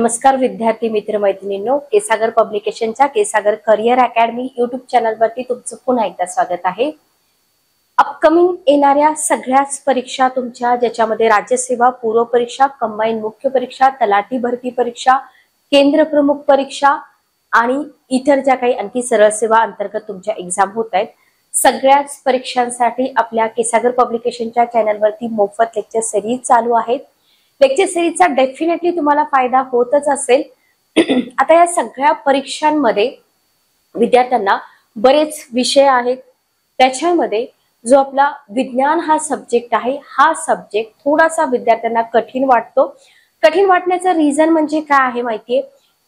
नमस्कार विद्यार्थी मित्र मैत्रिणींनो, केसागर पब्लिकेशनच्या केसागर करिअर अकॅडमी युट्यूब चॅनलवरती तुमचं पुन्हा एकदा स्वागत आहे। अपकमिंग येणाऱ्या सगळ्याच परीक्षा तुमच्या, ज्याच्यामध्ये राज्यसेवा पूर्व परीक्षा, कंबाईन मुख्य परीक्षा, तलाठी भरती परीक्षा, केंद्र प्रमुख परीक्षा आणि इतर ज्या काही आणखी सरळ सेवा अंतर्गत तुमच्या एक्झाम होत आहेत, सगळ्याच परीक्षांसाठी आपल्या केसागर पब्लिकेशनच्या चॅनलवरती मोफत लेक्चर सिरीज चालू आहेत। लेक्चर सिरीजचा डेफिनेटली तुम्हाला फायदा होतच असेल। आता या सगळ्या परीक्षांमध्ये विद्यार्थ्यांना बरेच विषय आहेत, त्याच्यामध्ये जो आपला विज्ञान हा सब्जेक्ट आहे, हा सब्जेक्ट थोडासा विद्यार्थ्यांना कठीण वाटतो। कठीण वाटण्याचं रिझन म्हणजे काय आहे माहितीये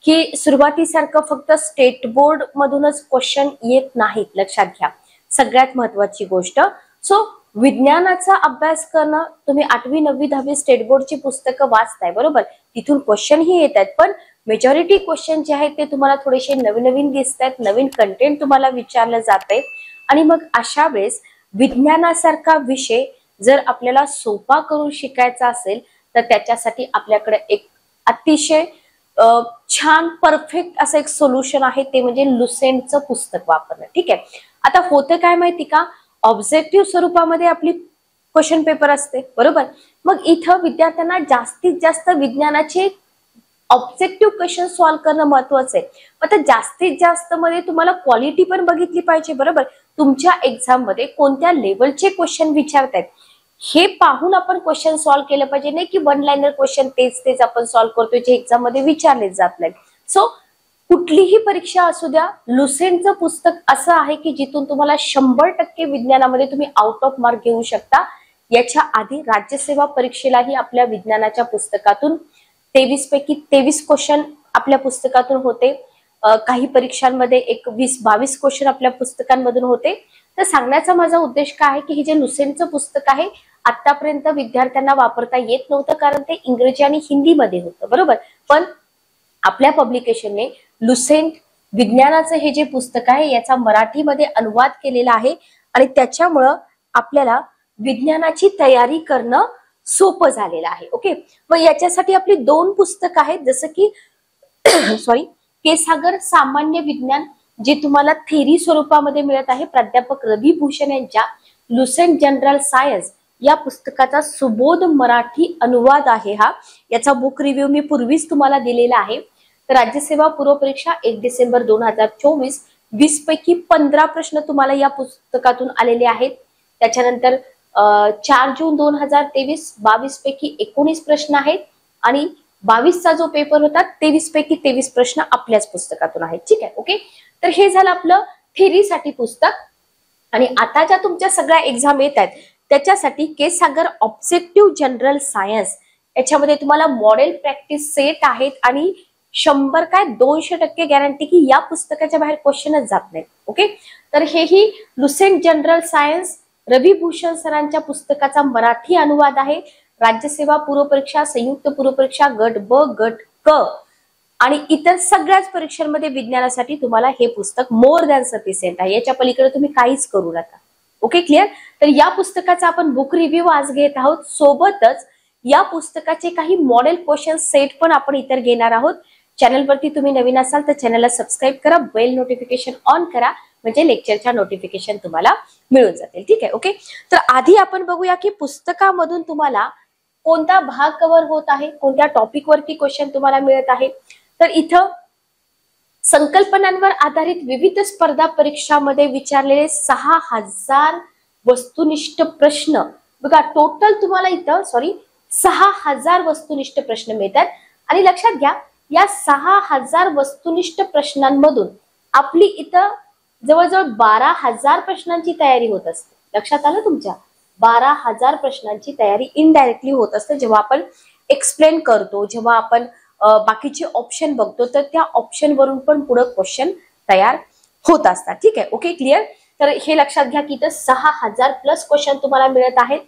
की सुरुवातीसारखं फक्त स्टेट बोर्ड मधूनच क्वेश्चन येत नाहीत, लक्षात घ्या। सगळ्यात महत्त्वाची गोष्ट, सो विज्ञानाचा अभ्यास करणं, तुम्ही 8वी 9वी 10वी स्टेट बोर्डची पुस्तकं वाचताय बरोबर, तिथून क्वेश्चन ही येत आहेत, पण मेजॉरिटी क्वेश्चन जे आहेत ते तुम्हाला थोडेसे नवीन नवीन दिसत आहेत, नवीन कंटेंट तुम्हाला विचारलं जातंय। आणि मग अशा वेळेस विज्ञानासारखा विषय जर आपल्याला सोपा करून शिकायचा असेल तर त्याच्यासाठी आपल्याकडे एक अतिशय छान परफेक्ट असं एक सोल्युशन आहे, ते म्हणजे लुसेंटचं पुस्तक वापरणं। ठीक आहे, आता होतं काय माहिती का, ऑब्जेक्टिव्ह स्वरूपामध्ये आपली क्वेश्चन पेपर असते बरोबर, मग इथं विद्यार्थ्यांना जास्तीत जास्त विज्ञानाचे ऑब्जेक्टिव्ह क्वेश्चन सॉल्व्ह करणं महत्त्वाचं आहे। आता जास्तीत जास्त मध्ये तुम्हाला क्वालिटी पण बघितली पाहिजे बरोबर, तुमच्या एक्झाम मध्ये कोणत्या लेवलचे क्वेश्चन विचारतायत हे पाहून आपण क्वेश्चन सॉल्व्ह केलं पाहिजे, नाही की वन लाइनर क्वेश्चन तेच आपण सॉल्व्ह करतोय जे एक्झाम मध्ये विचारले जात नाही। सो कुठलीही परीक्षा असू द्या, लुसेंटचं पुस्तक असं आहे की जिथून तुम्हाला 100% विज्ञानामध्ये तुम्ही आउट ऑफ मार्क घेऊ शकता। याच्या आधी राज्यसेवा परीक्षेलाही आपल्या विज्ञानाच्या पुस्तकातून 23 पैकी 23 क्वेश्चन आपल्या पुस्तकातून होते, काही परीक्षांमध्ये 21-22 क्वेश्चन आपल्या पुस्तकांमधून होते। तर सांगण्याचा माझा उद्देश काय आहे की हे जे लुसेंटचं पुस्तक आहे आतापर्यंत विद्यार्थ्यांना वापरता येत नव्हतं, कारण ते इंग्रजी आणि हिंदी मध्ये होतं बरोबर, पण आपल्या पब्लिकेशनने लुसेंट विज्ञानाचं हे जे पुस्तक आहे याचा मराठीमध्ये अनुवाद केलेला आहे आणि त्याच्यामुळं आपल्याला विज्ञानाची तयारी करणं सोपं झालेलं आहे। ओके, मग याच्यासाठी आपली 2 पुस्तक आहेत, जसं की केसागर सामान्य विज्ञान जे तुम्हाला थेरी स्वरूपामध्ये मिळत आहे, प्राध्यापक रवी भूषण यांच्या लुसेंट जनरल सायन्स या पुस्तकाचा सुबोध मराठी अनुवाद आहे हा। याचा बुक रिव्ह्यू मी पूर्वीच तुम्हाला दिलेला आहे। तर राज्यसेवा पूर्व परीक्षा 1 डिसेंबर 2024, 20 पैकी 15 प्रश्न तुम्हाला या पुस्तकातून आलेले आहेत। त्याच्यानंतर 4 जून 2023 22 पैकी 19 प्रश्न आहेत आणि 22चा जो पेपर होता 23 पैकी 23 प्रश्न आपल्याच पुस्तकातून आहेत। ठीक आहे, ओके, तर हे झालं आपलं थेरीसाठी पुस्तक। आणि आता ज्या तुमच्या सगळ्या एक्झाम येत आहेत त्याच्यासाठी केसागर ऑब्जेक्टिव्ह जनरल सायन्स याच्यामध्ये तुम्हाला मॉडेल प्रॅक्टिस सेट आहेत आणि 100 काय 200% गॅरंटी की या पुस्तकाच्या बाहेर क्वेश्चनच जात नाही। ओके, तर हेही लुसेंट जनरल सायन्स रवी भूषण सरांच्या पुस्तकाचा मराठी अनुवाद आहे। राज्यसेवा पूर्व परीक्षा, संयुक्त पूर्व परीक्षा, गट ब, गट क आणि इतर सगळ्याच परीक्षांमध्ये विज्ञानासाठी तुम्हाला हे पुस्तक मोर दॅन सफिशियंट आहे, याच्या पलीकडे तुम्ही काहीच करू नका। Okay, clear. तर या पुस्तकाचा आपण बुक रिव्ह्यू आज घेत आहोत, सोबतच या पुस्तकाचे काही मॉडेल क्वेश्चन सेट पण आपण इतर घेणार आहोत। चॅनलवरती तुम्ही नवीन असाल तर चॅनलला सबस्क्राईब करा, बेल नोटिफिकेशन ऑन करा, म्हणजे लेक्चरच्या नोटिफिकेशन तुम्हाला मिळून जातील। ठीक आहे, ओके, तर आधी आपण बघूया की पुस्तकामधून तुम्हाला कोणता भाग कव्हर होत आहे, कोणत्या टॉपिक वरती क्वेश्चन तुम्हाला मिळत आहे। तर इथं संकल्पनांवर आधारित विविध स्पर्धा परीक्षांमध्ये विचारलेले 6000 वस्तुनिष्ठ प्रश्न बघा, टोटल तुम्हाला इथं 6000 वस्तुनिष्ठ प्रश्न मिळतात। आणि लक्षात घ्या, या 6000 वस्तुनिष्ठ प्रश्नांमधून आपली इथं जवळजवळ 12000 प्रश्नांची तयारी होत असते। लक्षात आलं तुमच्या, 12000 प्रश्नांची तयारी इनडायरेक्टली होत असते। जेव्हा आपण एक्सप्लेन करतो, जेव्हा आपण बाकीचे ऑप्शन बघतो, तर त्या ऑप्शन वरून पण पुढे क्वेश्चन तयार होत असतात। ठीक आहे, ओके, क्लिअर। तर हे लक्षात घ्या की इथं 6000 प्लस क्वेश्चन तुम्हाला मिळत आहेत।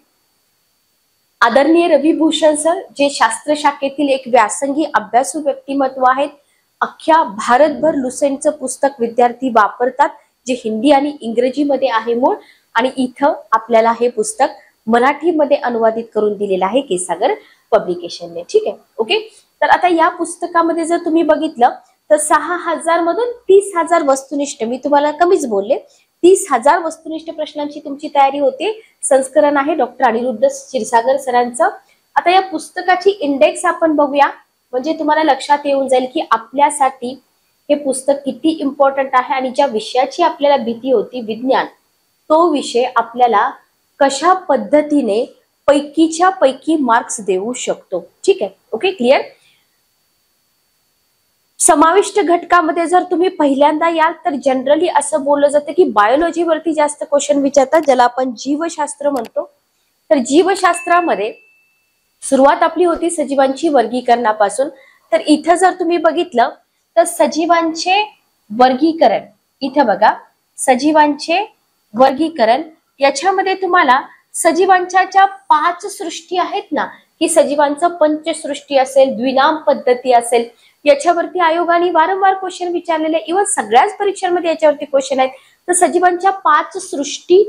आदरणीय रवी भूषण सर जे शास्त्र शाखेतील एक व्यासंगी अभ्यासू व्यक्तिमत्व आहेत, अख्ख्या भारतभर लुसेंटचं पुस्तक विद्यार्थी वापरतात, जे हिंदी आणि इंग्रजीमध्ये आहे मूळ, आणि इथं आपल्याला हे पुस्तक मराठीमध्ये अनुवादित करून दिलेलं आहे केसागर पब्लिकेशनने। ठीक आहे, ओके, तर आता या पुस्तकामध्ये जर तुम्ही बघितलं तर 6,000 मधून 30,000 वस्तुनिष्ठ, मी तुम्हाला कमीच बोलले, 30,000 वस्तुनिष्ठ प्रश्नांची तुमची तयारी होते. संस्करण आहे डॉक्टर अनिरुद्ध क्षीरसागर सरांचं. आता या पुस्तकाची इंडेक्स आपण बघूया, म्हणजे तुम्हाला लक्षात येऊन जाईल की आपल्यासाठी हे पुस्तक किती इम्पॉर्टंट आहे आणि ज्या विषयाची आपल्याला भीती होती विज्ञान, तो विषय आपल्याला कशा पद्धतीने पैकीच्या पैकी मार्क्स देऊ शकतो. ठीक आहे, ओके, क्लिअर. समाविष्ट घटकामध्ये जर तुम्ही पहिल्यांदा याल तर जनरली असं बोललं जातं की बायोलॉजीवरती जास्त क्वेश्चन विचारतात, ज्याला आपण जीवशास्त्र म्हणतो. तर जीवशास्त्रामध्ये सुरुवात आपली होती सजीवांची वर्गीकरणापासून. तर इथं जर तुम्ही बघितलं तर सजीवांचे वर्गीकरण, इथं बघा सजीवांचे वर्गीकरण, याच्यामध्ये तुम्हाला सजीवांच्या ज्या 5 सृष्टी आहेत ना, की सजीवांचं पंचसृष्टी असेल, द्विनाम पद्धती असेल, याच्यावरती आयोगाने वारंवार क्वेश्चन विचारलेले, इव्हन सगळ्याच परीक्षांमध्ये याच्यावरती क्वेश्चन आहेत. तर सजीवांच्या 5 सृष्टी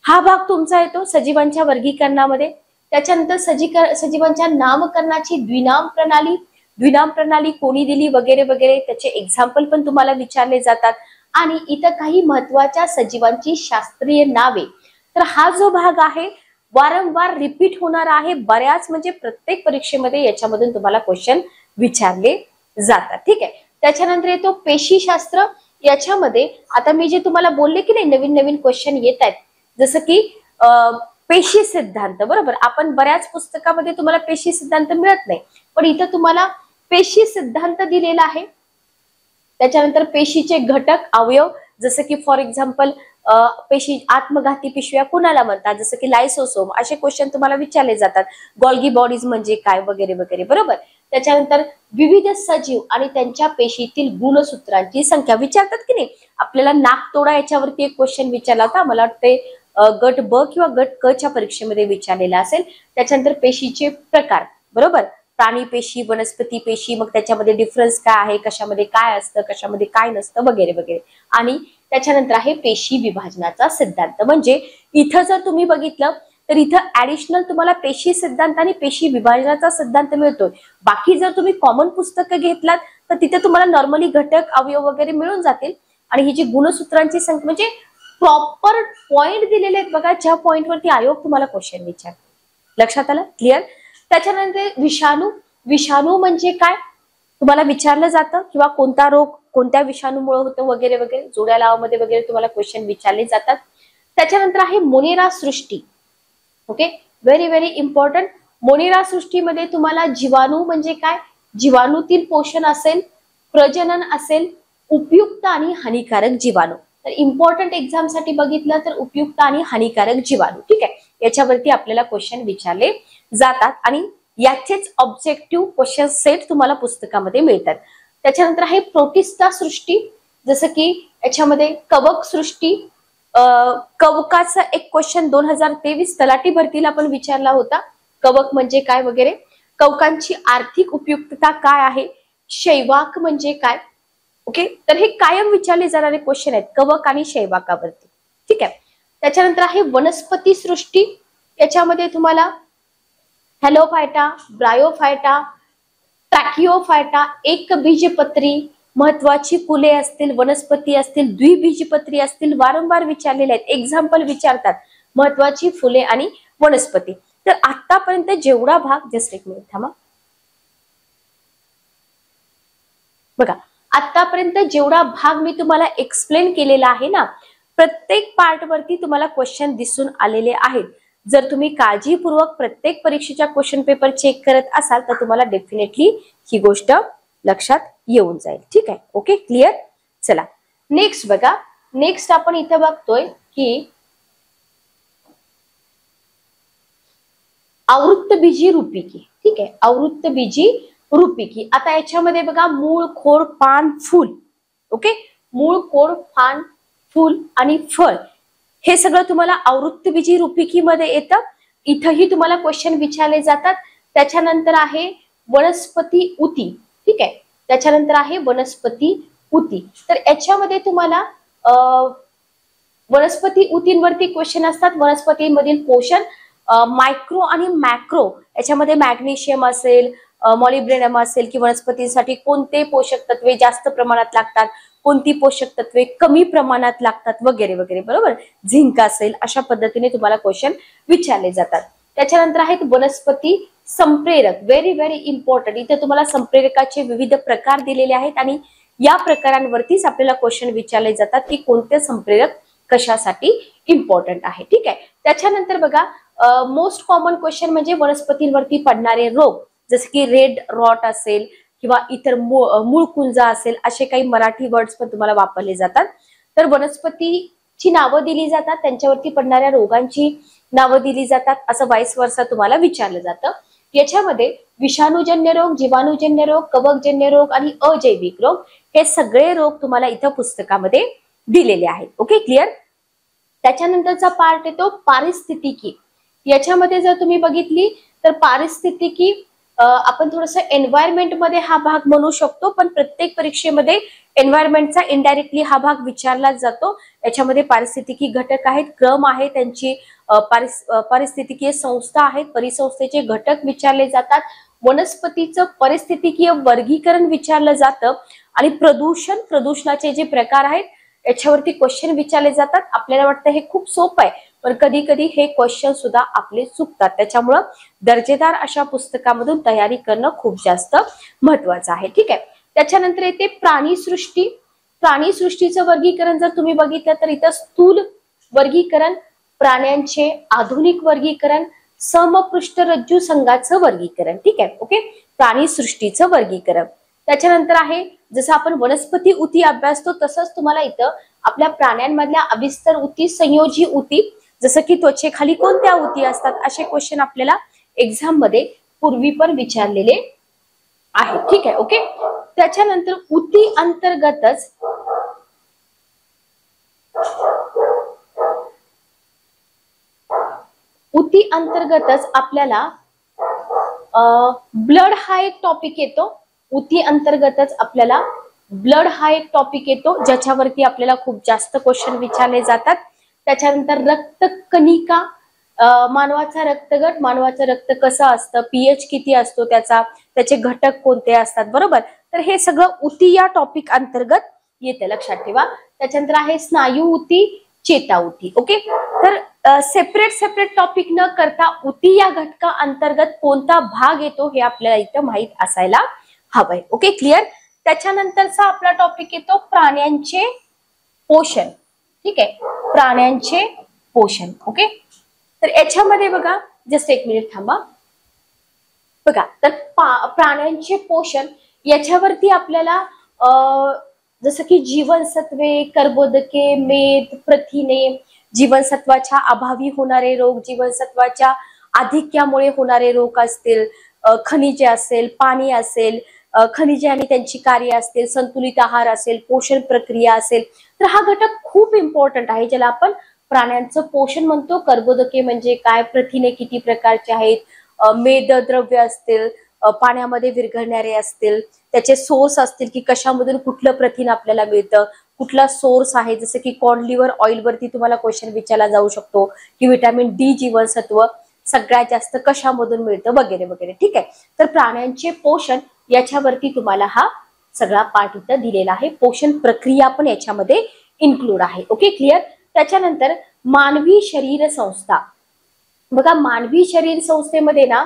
हा भाग तुमचा येतो सजीवांच्या वर्गीकरणामध्ये. त्याच्यानंतर सजीवांच्या नामकरणाची द्विनाम प्रणाली कोणी दिली वगैरे वगैरे, त्याचे एक्झाम्पल पण तुम्हाला विचारले जातात. आणि इथं काही महत्वाच्या सजीवांची शास्त्रीय नावे. तर हा जो भाग आहे वारंवार रिपीट होणार आहे बऱ्याच, म्हणजे प्रत्येक परीक्षेमध्ये याच्यामधून तुम्हाला क्वेश्चन विचारले जातात. ठीक आहे. त्याच्यानंतर येतो पेशीशास्त्र. याच्यामध्ये आता मी जे तुम्हाला बोलले की नाही नवीन नवीन क्वेश्चन येत आहेत, जसं की पेशी सिद्धांत, बरोबर. आपण बऱ्याच पुस्तकामध्ये तुम्हाला पेशी सिद्धांत मिळत नाही, पण इथं तुम्हाला पेशी सिद्धांत दिलेला आहे. त्याच्यानंतर पेशीचे घटक अवयव, जसं की फॉर एक्झाम्पल पेशी आत्मघाती पिशव्या कुणाला म्हणतात, जसं की लायसोसोम, असे क्वेश्चन तुम्हाला विचारले जातात. गॉल्गी बॉडीज म्हणजे काय वगैरे वगैरे, बरोबर. त्याच्यानंतर विविध सजीव आणि त्यांच्या पेशीतील गुणसूत्रांची संख्या विचारतात की नाही. आपल्याला नाकतोडा याच्यावरती एक क्वेश्चन विचारला होता, मला वाटते गट ब किंवा गट क च्या परीक्षेमध्ये विचारलेला असेल. त्याच्यानंतर पेशीचे प्रकार, बरोबर. प्राणी पेशी, वनस्पती पेशी, मग त्याच्यामध्ये डिफरन्स काय आहे, कशामध्ये काय असतं, कशामध्ये काय नसतं वगैरे वगैरे. आणि त्याच्यानंतर आहे पेशी विभाजनाचा सिद्धांत. म्हणजे इथं जर तुम्ही बघितलं तर इथं ऍडिशनल तुम्हाला पेशी सिद्धांत आणि पेशी विभाजनाचा सिद्धांत मिळतोय. बाकी जर तुम्ही कॉमन पुस्तकं घेतलात तर तिथे तुम्हाला नॉर्मली घटक अवयव वगैरे मिळून जातील. आणि ही जी गुणसूत्रांची संख्या, म्हणजे प्रॉपर पॉइंट दिलेले आहेत बघा, ज्या पॉइंटवरती आयोग तुम्हाला क्वेश्चन विचार. लक्षात आलं, क्लिअर. त्याच्यानंतर विषाणू म्हणजे काय तुम्हाला विचारलं जातं, किंवा कोणता रोग कोणत्या विषाणूमुळे होतो वगैरे वगैरे, जोड्या लावामध्ये वगैरे तुम्हाला क्वेश्चन विचारले जातात. त्याच्यानंतर आहे मोनेरा सृष्टी. Okay, very very important. Monera सृष्टीमध्ये तुम्हाला जीवाणू म्हणजे काय, जीवाणूतील पोषण असेल, प्रजनन असेल, उपयुक्त आणि हानिकारक जीवाणू. तर इम्पॉर्टंट एक्झाम साठी बघितलं तर उपयुक्त आणि हानिकारक जीवाणू. ठीक आहे, याच्यावरती आपल्याला क्वेश्चन विचारले जातात आणि याचेच ऑब्जेक्टिव्ह क्वेश्चन सेट तुम्हाला पुस्तकामध्ये मिळतात. त्याच्यानंतर आहे प्रोटिस्टा सृष्टी, जसं की याच्यामध्ये कवक सृष्टी. कवकाचा एक क्वेश्चन 2023 तलाठी भरतीला पण विचारला होता, कवक म्हणजे काय वगैरे. कवकांची आर्थिक उपयुक्तता काय आहे, शैवाक म्हणजे काय. ओके, तर हे कायम विचारले जाणारे क्वेश्चन आहेत कवक आणि शैवाकावरती. ठीक आहे. त्याच्यानंतर आहे वनस्पती सृष्टी. याच्यामध्ये तुम्हाला हॅलोफायटा, ब्रायोफायटा, ट्रॅकिओफायटा, एकबीजपत्री, महत्वाची फुले असतील, वनस्पती असतील, द्विबीजपत्री असतील, वारंवार विचारलेले आहेत, एक्झाम्पल विचारतात, महत्वाची फुले आणि वनस्पती. तर आतापर्यंत जेवढा भाग, जस्ट एक मिनिट थांबा बघा, आतापर्यंत जेवढा भाग मी तुम्हाला एक्सप्लेन केलेला आहे ना, प्रत्येक पार्ट वरती तुम्हाला क्वेश्चन दिसून आलेले आहेत. जर तुम्ही काळजीपूर्वक प्रत्येक परीक्षेच्या क्वेश्चन पेपर चेक करत असाल तर तुम्हाला डेफिनेटली ही गोष्ट लक्षात येऊन जाईल. ठीक आहे, ओके, क्लिअर. चला नेक्स्ट बघा. नेक्स्ट आपण इथं बघतोय की आवृत्तबीजी रुपिकी. ठीक आहे, आवृत्तबीजी रुपिकी. आता याच्यामध्ये बघा मूळ, खोड, पान, फूल. ओके, मूळ, खोड, पान, फूल आणि फळ, हे सगळं तुम्हाला आवृत्तबीजी रुपिकीमध्ये येतं. इथंही तुम्हाला क्वेश्चन विचारले जातात. त्याच्यानंतर आहे वनस्पती उती. ठीक आहे, त्याच्यानंतर आहे वनस्पती उती. तर याच्यामध्ये तुम्हाला वनस्पती उतींवरती क्वेश्चन असतात. वनस्पतीमधील पोषण, मायक्रो आणि मॅक्रो, याच्यामध्ये मॅग्नेशियम असेल, मॉलिब्डेनम असेल की वनस्पतींसाठी कोणते पोषक तत्वे जास्त प्रमाणात लागतात, कोणती पोषक तत्वे कमी प्रमाणात लागतात वगैरे वगैरे, बरोबर. झिंक असेल, अशा पद्धतीने तुम्हाला क्वेश्चन विचारले जातात. त्याच्यानंतर आहेत वनस्पती संप्रेरक, व्हेरी व्हेरी इम्पॉर्टंट. इथे तुम्हाला संप्रेरकाचे विविध प्रकार दिलेले आहेत आणि या प्रकारांवरतीच आपल्याला क्वेश्चन विचारले जातात की कोणते संप्रेरक कशासाठी इम्पॉर्टंट आहे. ठीक आहे. त्याच्यानंतर बघा मोस्ट कॉमन क्वेश्चन म्हणजे वनस्पतींवरती पडणारे रोग, जसे की रेड रॉट असेल किंवा इतर मूळकुंजा असेल, असे काही मराठी वर्ड्स पण तुम्हाला वापरले जातात. तर वनस्पतीची नावं दिली जातात, त्यांच्यावरती पडणाऱ्या रोगांची नावं दिली जातात, असं वाईस वर्सा तुम्हाला विचारलं जातं. याच्यामध्ये विषाणूजन्य रोग, जीवाणूजन्य रोग, कवकजन्य रोग आणि अजैविक रोग हे सगळे रोग तुम्हाला इथं पुस्तकामध्ये दिलेले आहेत. Okay, clear. त्याच्यानंतरचा पार्ट येतो पारिस्थितिकी. याच्यामध्ये जर तुम्ही बघितली तर पारिस्थितिकी आपण थोडस एन्व्हायरमेंट मध्ये हा भाग म्हणू शकतो, पण प्रत्येक परीक्षेमध्ये एन्व्हायरमेंटचा इनडायरेक्टली हा भाग विचारला जातो. याच्यामध्ये पारिस्थितिकी घटक आहेत, क्रम आहे, त्यांची पारिस्थितिकीय संस्था आहेत, परिसंस्थेचे घटक विचारले जातात, वनस्पतीचं परिस्थितिकीय वर्गीकरण विचारलं जातं आणि प्रदूषणाचे जे प्रकार आहेत याच्यावरती क्वेश्चन विचारले जातात. आपल्याला वाटतं हे खूप सोपं आहे, पण कधी कधी हे क्वेश्चन सुद्धा आपले चुकतात. त्याच्यामुळं दर्जेदार अशा पुस्तकामधून तयारी करणं खूप जास्त महत्वाचं आहे. ठीक आहे. त्याच्यानंतर येते प्राणीसृष्टी. प्राणीसृष्टीचं वर्गीकरण जर तुम्ही बघितलं तर इथं स्थूल वर्गीकरण, प्राण्यांचे आधुनिक वर्गीकरण, समपृष्ठरज्जू संघाचं वर्गीकरण. ठीक आहे. ओके, प्राणीसृष्टीचं वर्गीकरण. त्याच्यानंतर आहे जसं आपण वनस्पती ऊती अभ्यासतो तसंच तुम्हाला इथं आपल्या प्राण्यांमधल्या अभिस्तर ऊती, संयोजी ऊती, जसं की त्वचेखाली कोणत्या ऊती असतात, असे क्वेश्चन आपल्याला एक्झाम मध्ये पूर्वी पण विचारलेले आहे. ठीक आहे. ओके. त्याच्यानंतर ऊती अंतर्गतच आपल्याला ब्लड हा एक टॉपिक येतो. ऊती अंतर्गतच आपल्याला ब्लड हा एक टॉपिक येतो, ज्याच्यावरती आपल्याला खूप जास्त क्वेश्चन विचारले जातात. त्याच्यानंतर रक्त कणिका, मानवाचा रक्तगट, मानवाचं रक्त कसं असतं, पीएच किती असतो त्याचे घटक कोणते असतात, बरोबर. तर हे सगळं ऊती या टॉपिक अंतर्गत येते, लक्षात ठेवा. त्याच्यानंतर आहे स्नायू ऊती, चेता ऊती. ओके. तर सेपरेट टॉपिक न करता ऊती या घटका अंतर्गत कोणता भाग येतो हे आपल्याला इथं माहित असायला हवंय. Okay, clear. त्याच्यानंतरचा आपला टॉपिक येतो प्राण्यांचे पोषण. ठीक आहे, प्राण्यांचे पोषण. ओके. तर याच्यामध्ये बघा, जस्ट एक मिनिट थांबा. बघा, तर प्राण्यांचे पोषण याच्यावरती आपल्याला जसं की जीवनसत्वे, कर्बोदके, मेद, प्रथिने, जीवनसत्वाच्या अभावी होणारे रोग, जीवनसत्वाच्या आधिक्यामुळे होणारे रोग असतील, खनिजे असेल, पाणी असेल, खनिजे आणि त्यांची कार्य असतील, संतुलित आहार असेल, पोषण प्रक्रिया असेल, तर हा घटक खूप इम्पॉर्टंट आहे, ज्याला आपण प्राण्यांचं पोषण म्हणतो. कर्बोदके म्हणजे काय, प्रथिने किती प्रकारचे आहेत, मेदद्रव्य असतील, पाण्यामध्ये विरघळणारे असतील, त्याचे सोर्स असतील की कशामधून कुठलं प्रथिन आपल्याला मिळतं, कुठला सोर्स आहे, जसं की कॉर्न लिव्हर ऑइल वरती तुम्हाला क्वेश्चन विचारला जाऊ शकतो की व्हिटॅमिन डी जीवनसत्व सगळ्यात जास्त कशामधून मिळतं वगैरे वगैरे. ठीक आहे. तर प्राण्यांचे पोषण याच्यावरती तुम्हाला हा सगळा पार्ट इथं दिलेला आहे. पोषण प्रक्रिया पण याच्यामध्ये इन्क्लूड आहे. Okay, clear. त्याच्यानंतर मानवी शरीर संस्था. बघा, मानवी शरीर संस्थेमध्ये ना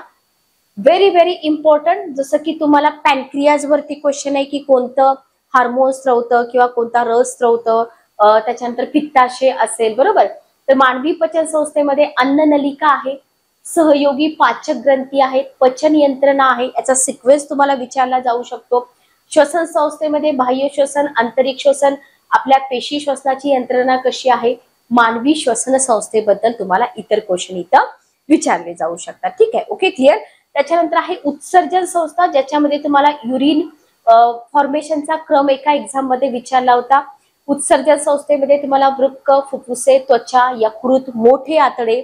व्हेरी व्हेरी इम्पॉर्टंट, जसं की तुम्हाला पॅनक्रियाज वरती क्वेश्चन आहे की कोणतं हार्मोन स्त्रवतं किंवा कोणता रस स्त्रवतं, त्याच्यानंतर पित्ताशय असेल, बरोबर. तर मानवी पचन संस्थेमध्ये अन्ननलिका आहे, सहयोगी पाचक ग्रंथी आहेत, पचन यंत्रणा आहे, याचा सिक्वेन्स तुम्हाला विचारला जाऊ शकतो. श्वसन संस्थेमध्ये बाह्य श्वसन, आंतरिक श्वसन, आपल्या पेशी श्वसनाची यंत्रणा कशी आहे, मानवी श्वसन संस्थेबद्दल तुम्हाला इतर क्वेश्चन इथं विचारले जाऊ शकतात. ठीक आहे. Okay, clear. त्याच्यानंतर आहे उत्सर्जन संस्था, ज्याच्यामध्ये तुम्हाला युरिन फॉर्मेशनचा क्रम एका एक्झाम मध्ये विचारला होता. उत्सर्जन संस्थेमध्ये तुम्हाला वृक्क, फुफ्फुसे, त्वचा, यकृत, मोठे आतडे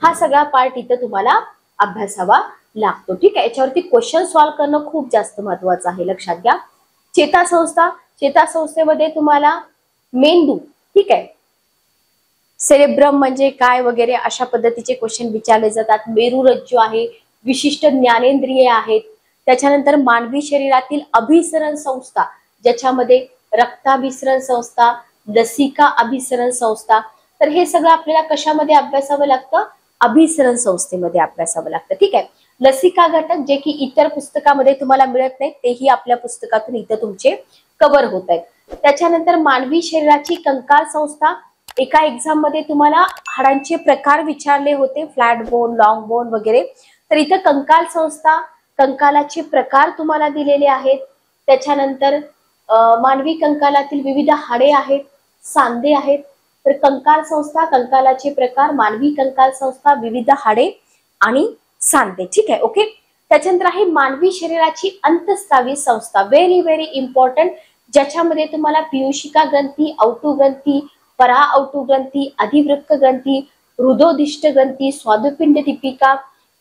हा सगळा पार्ट इथं तुम्हाला अभ्यासावा लागतो. ठीक आहे. याच्यावरती क्वेश्चन सॉल्व्ह करणं खूप जास्त महत्वाचं आहे, लक्षात घ्या. चेता संस्था, चेता संस्थेमध्ये तुम्हाला मेंदू, ठीक आहे, सेरेब्रम म्हणजे काय वगैरे अशा पद्धतीचे क्वेश्चन विचारले जातात. मेरुरज्जू आहे, विशिष्ट ज्ञानेंद्रिये आहेत, त्याच्यानंतर मानवी शरीरातील अभिसरण संस्था, ज्याच्यामध्ये रक्ताभिसरण संस्था, लसिका अभिसरण संस्था. तर हे सगळं आपल्याला कशामध्ये अभ्यासावं लागतं? अभिसरण संस्थेमध्ये अभ्यासावं लागतं. ठीक आहे. लसिका घटक जे की इतर पुस्तकामध्ये तुम्हाला मिळत नाही, तेही आपल्या पुस्तकातून इथं तुमचे कव्हर होत आहेत. त्याच्यानंतर मानवी शरीराची कंकाल संस्था, एका एक्झाम मध्ये तुम्हाला हाडांचे प्रकार विचारले होते, फ्लॅट बोन, लॉंग बोन वगैरे. तर इथं कंकाल संस्था, कंकालाचे प्रकार तुम्हाला दिलेले आहेत. त्याच्यानंतर मानवी कंकालातील विविध हाडे आहेत, सांधे आहेत. तर कंकाल संस्था, कंकालाचे प्रकार, मानवी कंकाल संस्था, विविध हाडे आणि सांधे. ठीक आहे. ओके. त्याच्यानंतर आहे मानवी शरीराची अंतस्रावी संस्था, व्हेरी व्हेरी इम्पॉर्टंट, ज्याच्यामध्ये तुम्हाला पियुषिका ग्रंथी, औटू ग्रंथी, परा औटू ग्रंथी, अधिवृक्क ग्रंथी, हृदोदिष्ट ग्रंथी, स्वादुपिंड दीपिका,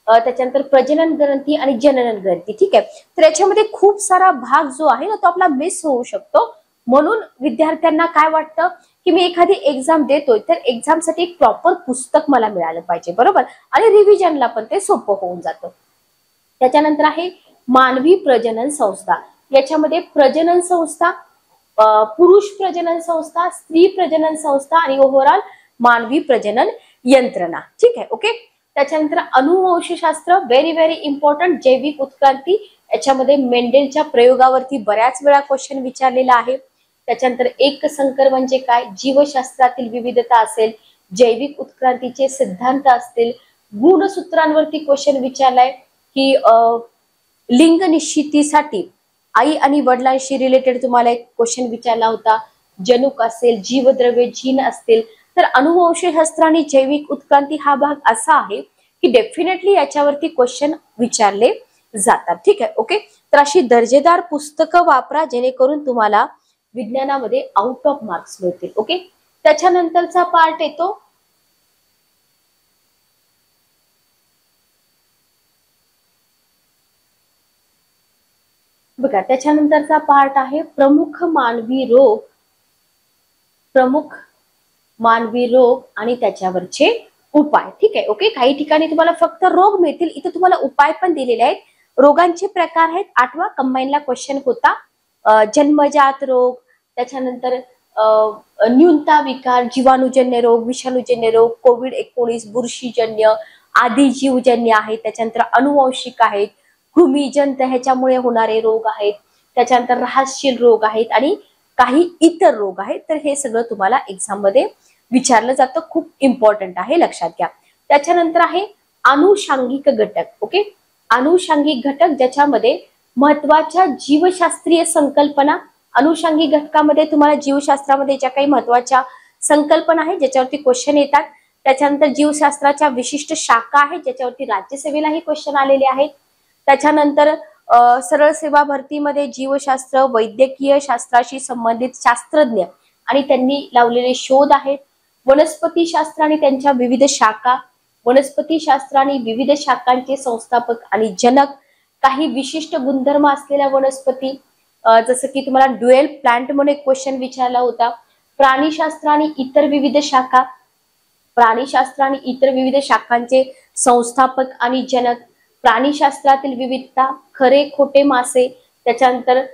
त्याच्यानंतर प्रजनन ग्रंथी आणि जनन ग्रंथी. ठीक आहे. तर याच्यामध्ये खूप सारा भाग जो आहे ना तो आपला मिस होऊ शकतो. म्हणून विद्यार्थ्यांना काय वाटतं की मी एखादी एक्झाम देतोय तर एक्झामसाठी एक प्रॉपर पुस्तक मला मिळालं पाहिजे, बरोबर, आणि रिव्हिजनला पण ते सोपं होऊन जातं. त्याच्यानंतर आहे मानवी प्रजनन संस्था, याच्यामध्ये प्रजनन संस्था, पुरुष प्रजनन संस्था, स्त्री प्रजनन संस्था आणि ओव्हरऑल मानवी प्रजनन यंत्रणा. ठीक आहे. ओके. त्याच्यानंतर अनुवंशशास्त्र, व्हेरी व्हेरी इम्पॉर्टंट, जैविक उत्क्रांती, याच्यामध्ये मेंडेलच्या प्रयोगावरती बऱ्याच वेळा क्वेश्चन विचारलेला आहे. त्याच्यानंतर एक संकर म्हणजे काय, जीवशास्त्रातील विविधता असेल, जैविक उत्क्रांतीचे सिद्धांत असतील, गुणसूत्रांवरती क्वेश्चन विचारलाय की लिंग निश्चितीसाठी आई आणि वडिलांशी रिलेटेड तुम्हाला एक क्वेश्चन विचारला होता, जनुक असेल, जीवद्रव्य जीन असतील. तर अनुवंशशास्त्र आणि जैविक उत्क्रांती हा भाग असा आहे की डेफिनेटली याच्यावरती क्वेश्चन विचारले जातात. ठीक आहे. ओके. तर अशी दर्जेदार पुस्तकं वापरा जेणेकरून तुम्हाला विज्ञानामध्ये आउट ऑफ मार्क्स मिळतील. ओके. त्याच्यानंतरचा पार्ट येतो बघा, त्याच्यानंतरचा पार्ट आहे प्रमुख मानवी रोग आणि त्याच्यावरचे उपाय. ठीक आहे. ओके. काही ठिकाणी तुम्हाला फक्त रोग मिळतील, इथे तुम्हाला उपाय पण दिलेले आहेत. रोगांचे प्रकार आहेत, आठवा कंबाईनला क्वेश्चन होता, जन्मजात रोग, त्याच्यानंतर न्यूनता विकार, जीवाणूजन्य रोग, विषाणूजन्य रोग, कोविड-19, बुरशीजन्य, आदिजीवजन्य आहेत, त्याच्यानंतर अनुवंशिक आहेत, कृमीजन्य ह्याच्यामुळे होणारे रोग आहेत, त्याच्यानंतर रहस्यशील रोग आहेत आणि काही इतर रोग आहेत. तर हे सगळं तुम्हाला एक्झाम मध्ये विचारलं जातं, खूप इम्पॉर्टंट आहे, लक्षात घ्या. त्याच्यानंतर आहे अनुषांगिक घटक. ओके. अनुषंगिक घटक, ज्याच्यामध्ये महत्वाच्या जीवशास्त्रीय संकल्पना, अनुषंगिक घटकामध्ये तुम्हाला जीवशास्त्रामध्ये ज्या काही महत्वाच्या संकल्पना आहेत ज्याच्यावरती क्वेश्चन येतात. त्याच्यानंतर जीवशास्त्राच्या विशिष्ट शाखा आहेत ज्याच्यावरती राज्यसेवेलाही क्वेश्चन आलेले आहेत. त्याच्यानंतर सरळ सेवा भरतीमध्ये जीवशास्त्र, वैद्यकीय शास्त्राशी संबंधित शास्त्रज्ञ आणि त्यांनी लावलेले शोध आहेत. वनस्पती शास्त्र आणि त्यांच्या विविध शाखा, वनस्पती शास्त्र आणि विविध शाखांचे संस्थापक आणि जनक, काही विशिष्ट गुणधर्म असलेल्या वनस्पती, जसं की तुम्हाला ड्युएल प्लांट म्हणून एक क्वेश्चन विचारला होता. प्राणीशास्त्र आणि इतर विविध शाखा, प्राणीशास्त्र आणि इतर विविध शाखांचे संस्थापक आणि जनक, प्राणीशास्त्रातील विविधता, खरे खोटे मासे. त्याच्यानंतर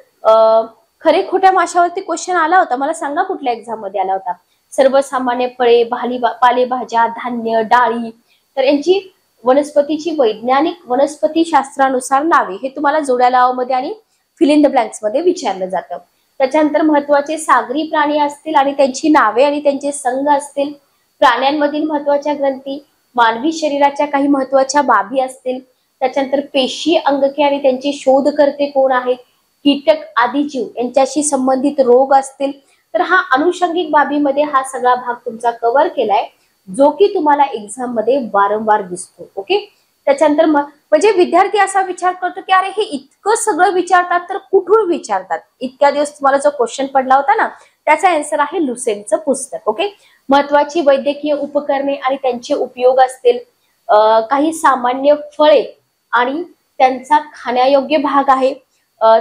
खरे खोट्या माशावरती क्वेश्चन आला होता, मला सांगा कुठल्या एक्झाम मध्ये आला होता. सर्वसामान्य फळे, पालेभाज्या, धान्य, डाळी. तर यांची वनस्पतीची वैज्ञानिक वनस्पती शास्त्रानुसार नावे, हे तुम्हाला जोड्या लावामध्ये आणि फिल इन द ब्लँक्स मध्ये विचारलं जातं. त्याच्यानंतर महत्वाचे सागरी प्राणी असतील आणि त्यांची नावे आणि त्यांचे संघ असतील. प्राण्यांमधील महत्वाच्या ग्रंथी, मानवी शरीराच्या काही महत्वाच्या बाबी असतील. त्याच्यानंतर पेशी, अंगके आणि त्यांचे शोधकर्ते कोण आहेत, कीटक, आदी जीव यांच्याशी संबंधित रोग असतील. तर हा अनुषंगिक बाबीमध्ये हा सगळा भाग तुमचा कव्हर केलाय, जो की तुम्हाला एक्झाम मध्ये वारंवार दिसतो. ओके. त्याच्यानंतर म्हणजे विद्यार्थी असा विचार करतो की अरे हे इतकं सगळं विचारतात तर कुठून विचारतात. इतक्या दिवस तुम्हाला जो क्वेश्चन पडला होता ना त्याचा आन्सर आहे लुसेंटचं पुस्तक. ओके. महत्वाची वैद्यकीय उपकरणे आणि त्यांचे उपयोग असतील. काही सामान्य फळे आणि त्यांचा खाण्यायोग्य भाग आहे.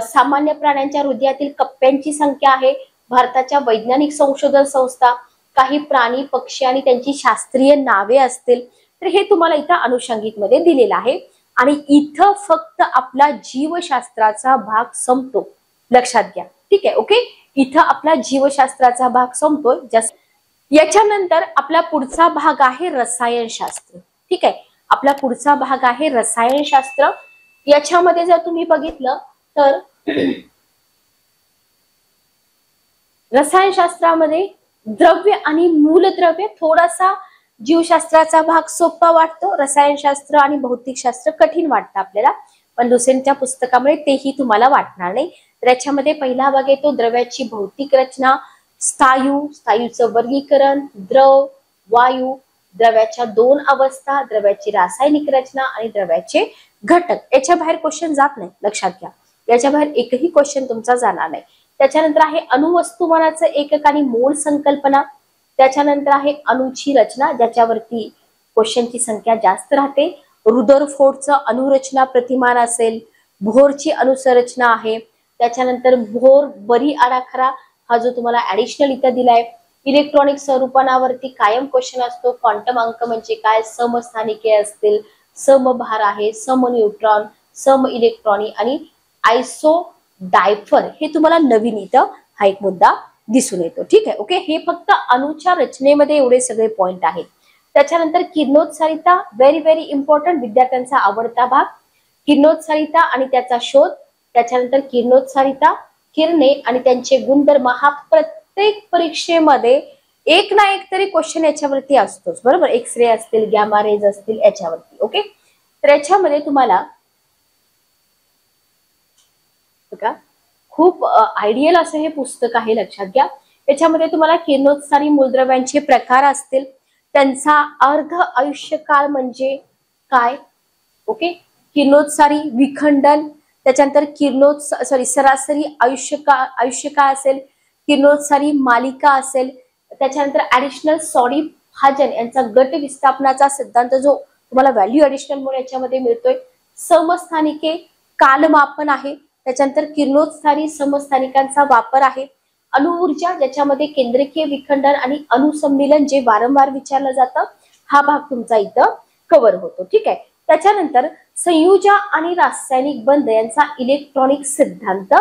सामान्य प्राण्यांच्या हृदयातील कप्प्यांची संख्या आहे. भारताच्या वैज्ञानिक संशोधन संस्था, काही प्राणी, पक्षी आणि त्यांची शास्त्रीय नावे असतील. तर हे तुम्हाला इथं अनुषंगिक मध्ये दिलेलं आहे. आणि इथं फक्त आपला जीवशास्त्राचा भाग संपतो, लक्षात घ्या. ठीक आहे, ओके. इथं आपला जीवशास्त्राचा भाग संपतोय. याच्यानंतर आपला पुढचा भाग आहे रसायनशास्त्र. ठीक आहे, आपला पुढचा भाग आहे रसायनशास्त्र. याच्यामध्ये जर तुम्ही बघितलं तर रसायनशास्त्रामध्ये द्रव्य आणि मूलद्रव्य थोडासा जीवशास्त्राचा भाग सोपा वाटतो, रसायनशास्त्र आणि भौतिकशास्त्र कठीण वाटतं आपल्याला, पण दुसऱ्यांच्या पुस्तकामध्ये तेही तुम्हाला वाटणार नाही. तर याच्यामध्ये पहिला भाग येतो द्रव्याची भौतिक रचना, स्थायूचं वर्गीकरण, द्रव, वायू, द्रव्याच्या दोन अवस्था, द्रव्याची रासायनिक रचना आणि द्रव्याचे घटक. याच्या बाहेर क्वेश्चन जात नाही, लक्षात घ्या. याच्या बाहेर एकही क्वेश्चन तुमचा जाणार नाही. त्याच्यानंतर आहे अणुवस्तुमानाचं एकक आणि मोल संकल्पना. त्याच्यानंतर आहे अणूची रचना, ज्याच्यावरती क्वेश्चनची संख्या जास्त राहते. रुदरफोर्डचं अणुरचना प्रतिमान असेल, बोहरची अणुसंरचना आहे. त्याच्यानंतर बोहर बरी आराखडा हा जो तुम्हाला ऍडिशनल इथं दिलाय. इलेक्ट्रॉनिक स्वरूपनावरती कायम क्वेश्चन असतो. क्वांटम अंक म्हणजे काय, समस्थानिके असतील, समभार आहे, सम न्यूट्रॉन, सम इलेक्ट्रॉनिक आणि आयसो डायफर, हे तुम्हाला नवीन इथं हा एक मुद्दा दिसून येतो. ठीक आहे, ओके. हे फक्त अणुच्या रचनेमध्ये एवढे सगळे पॉइंट आहेत. त्याच्यानंतर किरणोत्सारिता, व्हेरी व्हेरी इम्पॉर्टंट, विद्यार्थ्यांचा आवडता भाग. किरणोत्सारिता आणि त्याचा शोध. त्याच्यानंतर किरणोत्सारिता, किरणे आणि त्यांचे गुणधर्म, हा प्रत्येक परीक्षेमध्ये एक ना एक तरी क्वेश्चन याच्यावरती असतोच, बरोबर. एक्स रे असतील, गॅमा रेज असतील, याच्यावरती. ओके. तर याच्यामध्ये तुम्हाला खूप आयडियल असं हे पुस्तक आहे, लक्षात घ्या. याच्यामध्ये तुम्हाला किरणोत्सारी मूलद्रव्यांचे प्रकार असतील, त्यांचा अर्ध आयुष्यकाळ म्हणजे काय, ओके. किरणोत्सारी विखंडन, त्याच्यानंतर सरासरी आयुष्यकाळ असेल, किरणोत्सारी मालिका असेल, त्याच्यानंतर ऍडिशनल सॉडी भाजन यांचा गट विस्थापनाचा सिद्धांत जो तुम्हाला व्हॅल्यू ऍडिशनल म्हणून याच्यामध्ये मिळतोय. समस्थानिके, कालमापन आहे. त्याच्यानंतर किरणोत्सारी समस्थानिकांचा वापर आहे. अणुऊर्जा, ज्याच्यामध्ये केंद्रकीय विखंडन आणि अणुसंमिलन जे वारंवार विचारलं जातं, हा भाग तुमचा इथं कव्हर होतो. ठीक आहे. त्याच्यानंतर संयुजा आणि रासायनिक बंध यांचा इलेक्ट्रॉनिक सिद्धांत,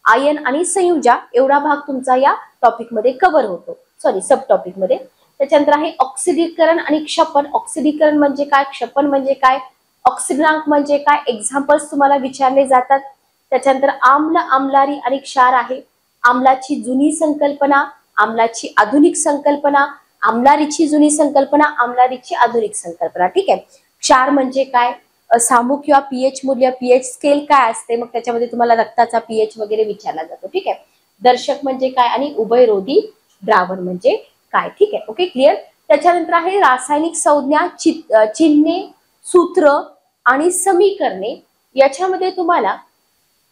आयन आणि संयुजा, एवढा भाग तुमचा या टॉपिक मध्ये कव्हर होतो, सब टॉपिक मध्ये. त्याच्यानंतर आहे ऑक्सिडीकरण आणि क्षपन. ऑक्सिडीकरण म्हणजे काय, क्षपन म्हणजे काय, ऑक्सिडनांक म्हणजे काय, एक्झाम्पल्स तुम्हाला विचारले जातात. त्याच्यानंतर आम्ल, आम्लारी आणि क्षार आहे. आम्लाची जुनी संकल्पना, आम्लाची आधुनिक संकल्पना, आम्लारीची जुनी संकल्पना, आम्लारीची आधुनिक संकल्पना. ठीक आहे. क्षार म्हणजे काय, सामू किंवा पीएच मूल्य, पीएच स्केल काय असते, मग त्याच्यामध्ये तुम्हाला रक्ताचा पीएच वगैरे विचारला जातो. ठीक आहे. दर्शक म्हणजे काय आणि उभयरोधी द्रावण म्हणजे काय. ठीक आहे, ओके, क्लिअर. त्याच्यानंतर आहे रासायनिक संज्ञा, चिन्हे, सूत्र आणि समीकरणे. याच्यामध्ये तुम्हाला